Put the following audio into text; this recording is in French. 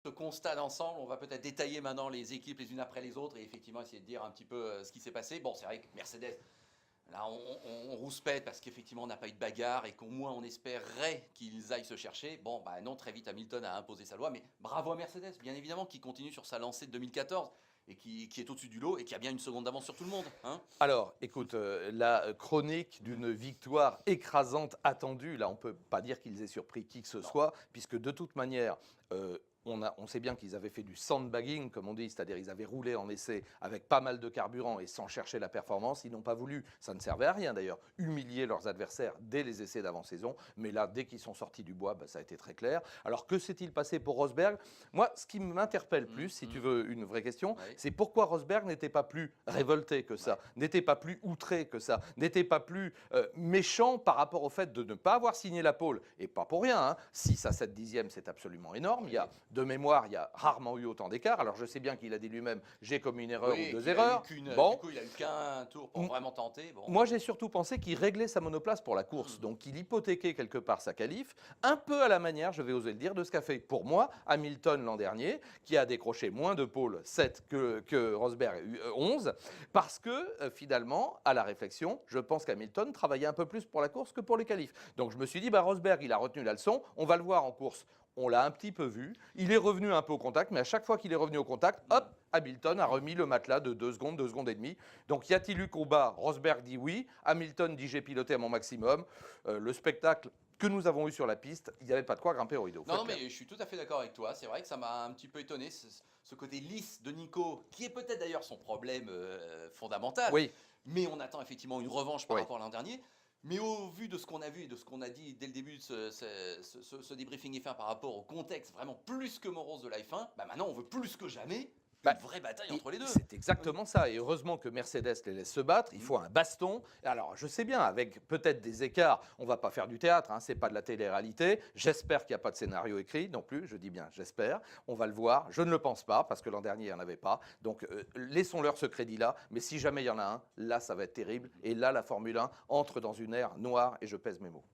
ce constat d'ensemble, on va peut-être détailler maintenant les équipes les unes après les autres et effectivement essayer de dire un petit peu ce qui s'est passé. Bon, c'est vrai que Mercedes, là, on rouspète parce qu'effectivement, on n'a pas eu de bagarre et qu'au moins on espérait qu'ils aillent se chercher. Bon, bah non, très vite, Hamilton a imposé sa loi, mais bravo à Mercedes, bien évidemment, qui continue sur sa lancée de 2014 et qui est au-dessus du lot et qui a bien une seconde d'avance sur tout le monde. Hein. Alors, écoute, la chronique d'une victoire écrasante attendue, là, on ne peut pas dire qu'ils aient surpris qui que ce Non. soit, puisque de toute manière, on sait bien qu'ils avaient fait du sandbagging, comme on dit, c'est-à-dire ils avaient roulé en essai avec pas mal de carburant et sans chercher la performance. Ils n'ont pas voulu, ça ne servait à rien d'ailleurs, humilier leurs adversaires dès les essais d'avant-saison. Mais là, dès qu'ils sont sortis du bois, bah, ça a été très clair. Alors, que s'est-il passé pour Rosberg? Moi, ce qui m'interpelle plus, si tu veux une vraie question, Ouais. c'est pourquoi Rosberg n'était pas plus révolté que ça, Ouais. n'était pas plus outré que ça, n'était pas plus méchant par rapport au fait de ne pas avoir signé la pole. Et pas pour rien, hein. 6 à 7 dixièmes, c'est absolument énorme. Oui. Il y a, de mémoire, il y a rarement eu autant d'écart. Alors je sais bien qu'il a dit lui-même, j'ai commis une erreur ou Oui, deux qu'il a eu erreurs. qu'une. Du Bon, coup, il a eu qu'un tour pour M- vraiment tenter. Bon. moi, j'ai surtout pensé qu'il réglait sa monoplace pour la course, donc qu'il hypothéquait quelque part sa qualif, un peu à la manière, je vais oser le dire, de ce qu'a fait pour moi Hamilton l'an dernier, qui a décroché moins de pôles 7 que Rosberg 11, parce que finalement, à la réflexion, je pense qu'Hamilton travaillait un peu plus pour la course que pour les qualifs. Donc je me suis dit, bah, Rosberg, il a retenu la leçon, on va le voir en course. On l'a un petit peu vu, il est revenu un peu au contact, mais à chaque fois qu'il est revenu au contact, hop, Hamilton a remis le matelas de 2 secondes et demie. Donc y a-t-il eu combat? Rosberg dit oui, Hamilton dit j'ai piloté à mon maximum. Le spectacle que nous avons eu sur la piste, il n'y avait pas de quoi grimper au rideau. Non, non, mais je suis tout à fait d'accord avec toi. C'est vrai que ça m'a un petit peu étonné, ce côté lisse de Nico, qui est peut-être d'ailleurs son problème fondamental. Oui, Mais on attend effectivement une revanche par oui. rapport à l'an dernier. Mais au vu de ce qu'on a vu et de ce qu'on a dit dès le début de ce débriefing F1 par rapport au contexte vraiment plus que morose de la F1, bah maintenant on veut plus que jamais une Bah, vraie bataille et entre les deux. c'est exactement ça. Et heureusement que Mercedes les laisse se battre. Il Mm. faut un baston. Alors, je sais bien, avec peut-être des écarts, on ne va pas faire du théâtre, hein, ce n'est pas de la télé-réalité. J'espère qu'il n'y a pas de scénario écrit non plus. Je dis bien j'espère. On va le voir. Je ne le pense pas, parce que l'an dernier, il n'y en avait pas. Donc, laissons-leur ce crédit-là. Mais si jamais il y en a un, là, ça va être terrible. Et là, la Formule 1 entre dans une ère noire, et je pèse mes mots.